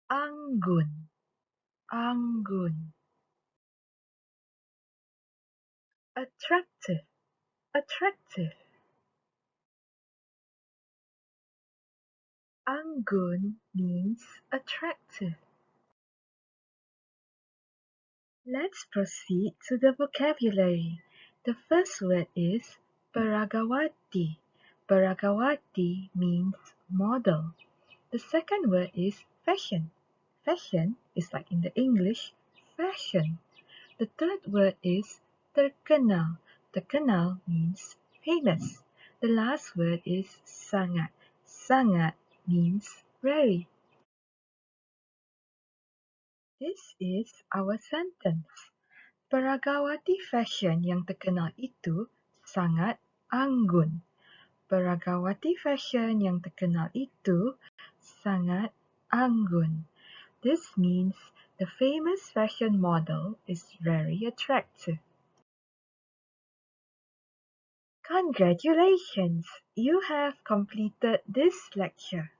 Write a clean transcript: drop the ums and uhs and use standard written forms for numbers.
Anggun, anggun. Attractive, attractive. Anggun means attractive. Let's proceed to the vocabulary. The first word is Paragawati. Paragawati means model. The second word is fashion. Fashion is like in the English, fashion. The third word is terkenal. Terkenal means famous. The last word is sangat. Sangat means very. This is our sentence. Peragawati fashion yang terkenal itu sangat anggun. Peragawati fashion yang terkenal itu sangat anggun. This means the famous fashion model is very attractive. Congratulations! You have completed this lecture.